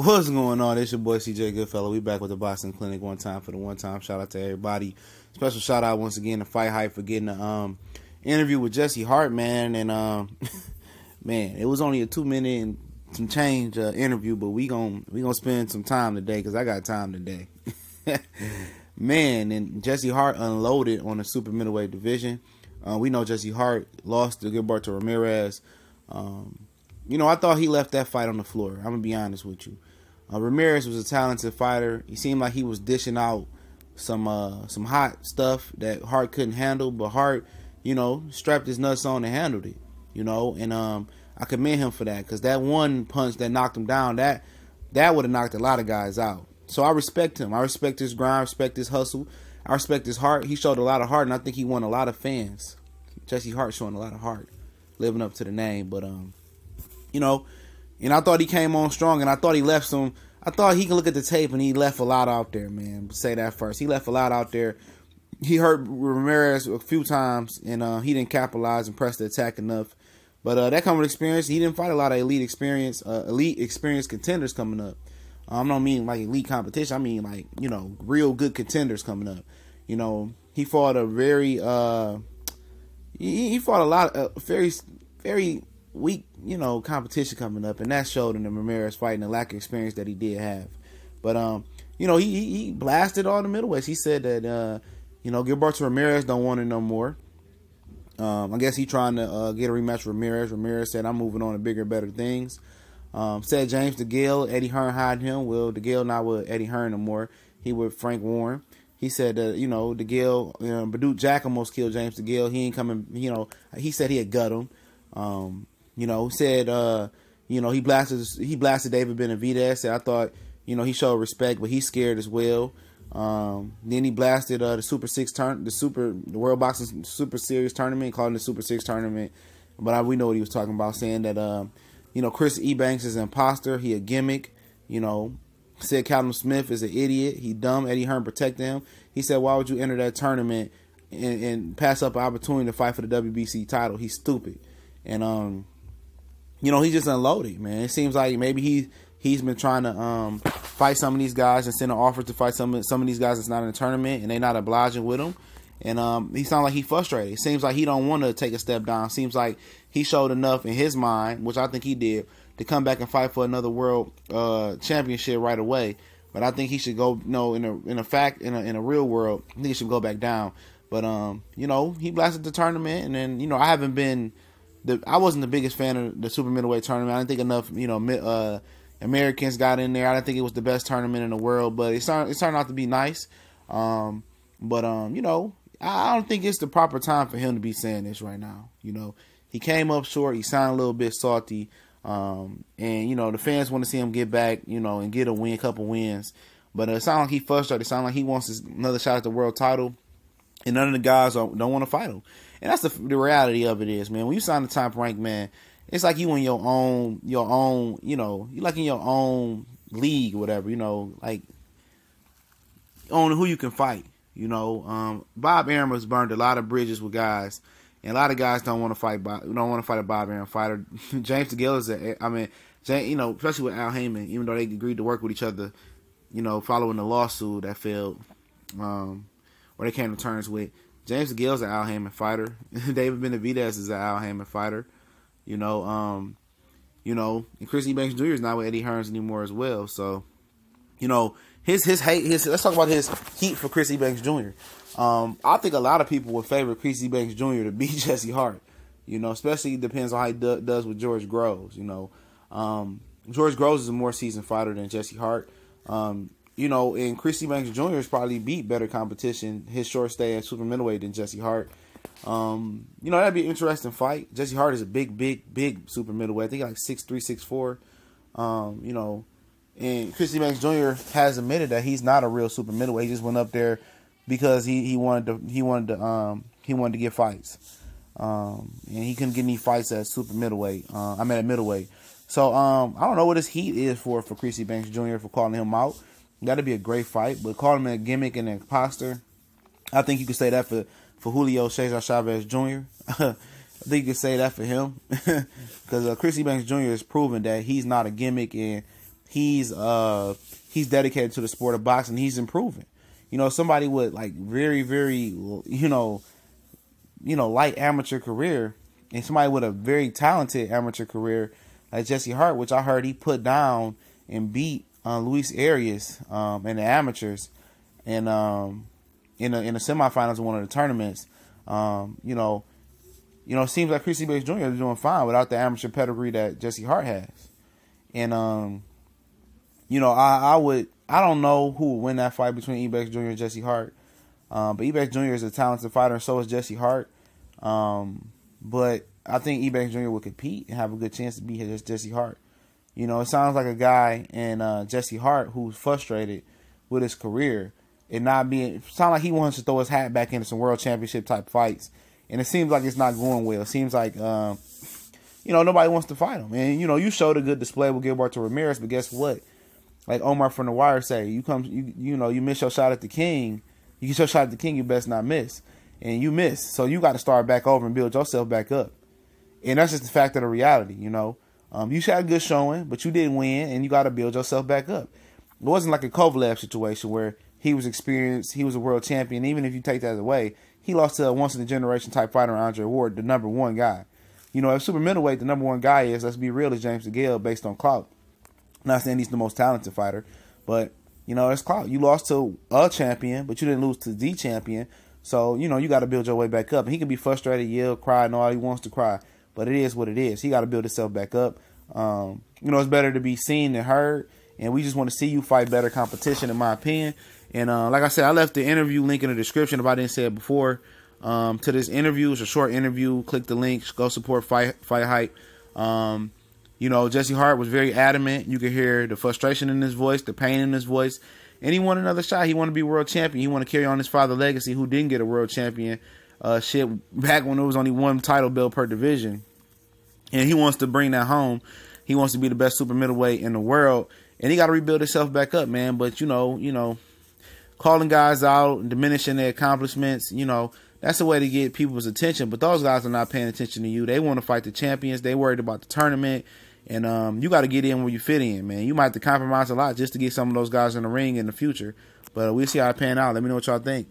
What's going on? It's your boy CJ Goodfellow. We back with the Boxing Clinic one time for the one time. Shout out to everybody. Special shout out once again to Fight Hype for getting the interview with Jesse Hart, man. And man, it was only a 2-minute and some change interview, but we gonna spend some time today because I got time today. Man, and Jesse Hart unloaded on the super middleweight division. We know Jesse Hart lost to Gilberto Rameriz. I thought he left that fight on the floor. I'm going to be honest with you. Rameriz was a talented fighter. He seemed like he was dishing out some hot stuff that Hart couldn't handle, but Hart, strapped his nuts on and handled it, and I commend him for that because that one punch that knocked him down, that would have knocked a lot of guys out. So I respect him. I respect his grind. I respect his hustle. I respect his heart. He showed a lot of heart, and I think he won a lot of fans. Jesse Hart showing a lot of heart, living up to the name, but and I thought he came on strong, and I thought he left some. I thought he could look at the tape, and he left a lot out there, man. Say that first. He left a lot out there. He hurt Rameriz a few times, and he didn't capitalize and press the attack enough. But that comes with experience. He didn't fight a lot of elite experience contenders coming up. I don't mean like elite competition. I mean like real good contenders coming up. He fought a very he fought a lot of very very weak, competition coming up, and that showed in the Rameriz fight and the lack of experience that he did have. But he blasted all the middleweights. He said that Gilberto Rameriz don't want it no more. I guess he trying to get a rematch with Rameriz. Rameriz said, "I'm moving on to bigger, better things." Said James DeGale, Eddie Hearn hired him. Well, DeGale not with Eddie Hearn no more. He with Frank Warren. He said that DeGale, Badou Jack almost killed James DeGale. He ain't coming. He said he had gut him. Said he blasted David Benavidez. Said I thought he showed respect, but he's scared as well. Then he blasted the Super Six the World Boxing Super Series tournament, calling it the Super Six tournament. But we know what he was talking about, saying that Chris Eubank is an imposter. He a gimmick. Said Callum Smith is an idiot. He dumb. Eddie Hearn protected him. He said, why would you enter that tournament and pass up an opportunity to fight for the WBC title? He's stupid. And he just unloaded, man. It seems like maybe he's been trying to fight some of these guys and send an offer to fight some of these guys that's not in the tournament, and they not obliging with him. And he sounds like he frustrated. It seems like he don't want to take a step down. Seems like he showed enough in his mind, which I think he did, to come back and fight for another world championship right away. But I think he should go, in a real world, I think he should go back down. But he blasted the tournament, and then I wasn't the biggest fan of the super middleweight tournament. I didn't think enough Americans got in there. I didn't think it was the best tournament in the world, but it turned out to be nice. I don't think it's the proper time for him to be saying this right now. He came up short. He sounded a little bit salty. And the fans want to see him get back, and get a couple wins. But it sounds like he frustrated. It sounds like he wants another shot at the world title, and none of the guys don't want to fight him. And that's the reality of it is, man. When you sign the top rank, man, it's like you in your own, you like in your own league or whatever, like on who you can fight. Bob Arum has burned a lot of bridges with guys, and a lot of guys don't want to fight a Bob Arum fighter. James DeGale is especially with Al Heyman, even though they agreed to work with each other, following the lawsuit that failed, or they came to terms with. James DeGale is an Al Heyman fighter. David Benavidez is an Al Heyman fighter. And Chris Eubank Jr. is not with Eddie Hearn anymore as well. So, his hate. Let's talk about his heat for Chris Eubank Jr. I think a lot of people would favor Chris Eubank Jr. to beat Jesse Hart. Especially depends on how he does with George Groves. George Groves is a more seasoned fighter than Jesse Hart. And Chris Eubank Jr. has probably beat better competition his short stay at super middleweight than Jesse Hart. That'd be an interesting fight. Jesse Hart is a big super middleweight. I think like 6'3", 6'4". And Chris Eubank Jr. has admitted that he's not a real super middleweight. He just went up there because he wanted to get fights. And he couldn't get any fights at super middleweight. At middleweight. So I don't know what his heat is for Chris Eubank Jr. for calling him out. That'd be a great fight, but calling him a gimmick and an imposter, I think you could say that for Julio Cesar Chavez Jr. I think you could say that for him because Chris Eubank Jr. has proven that he's not a gimmick and he's dedicated to the sport of boxing. He's improving. You know, somebody with like very, very, light amateur career, and somebody with a very talented amateur career like Jesse Hart, which I heard he put down and beat Luis Arias in the amateurs, and in the semifinals of one of the tournaments. It seems like Chris Eubank Jr. is doing fine without the amateur pedigree that Jesse Hart has. And I don't know who would win that fight between Eubank Jr. and Jesse Hart. But Eubank Jr. is a talented fighter, and so is Jesse Hart. But I think Eubank Jr. would compete and have a good chance to beat Jesse Hart. You know, it sounds like a guy in Jesse Hart who's frustrated with his career and not being. Sound like he wants to throw his hat back into some world championship type fights, and it seems like it's not going well. It seems like nobody wants to fight him. And you showed a good display with Gilberto Rameriz, but guess what? Like Omar from The Wire say, you miss your shot at the king. You get your shot at the king, you best not miss. And you miss. So you got to start back over and build yourself back up. And that's just the fact of the reality, You had a good showing, but you didn't win, and you got to build yourself back up. It wasn't like a Kovalev situation where he was experienced, he was a world champion. Even if you take that away, he lost to a once-in-a-generation type fighter, Andre Ward, the number one guy. If super middleweight, the number one guy is, let's be real, is James DeGale based on clout. I'm not saying he's the most talented fighter, but, it's clout. You lost to a champion, but you didn't lose to the champion. So, you got to build your way back up. And he can be frustrated, yell, cry, and all he wants to cry. But it is what it is. He got to build himself back up. It's better to be seen than heard. And we just want to see you fight better competition, in my opinion. And like I said, I left the interview link in the description if I didn't say it before. To this interview, it's a short interview. Click the link. Go support Fight Hype. Jesse Hart was very adamant. You could hear the frustration in his voice, the pain in his voice. And he wanted another shot. He wanted to be world champion. He wanted to carry on his father's legacy, who didn't get a world champion back when there was only one title belt per division. And he wants to bring that home. He wants to be the best super middleweight in the world. And he got to rebuild himself back up, man. But, calling guys out and diminishing their accomplishments, that's a way to get people's attention. But those guys are not paying attention to you. They want to fight the champions. They worried about the tournament. And you got to get in where you fit in, man. You might have to compromise a lot just to get some of those guys in the ring in the future. But we'll see how it pan out. Let me know what y'all think.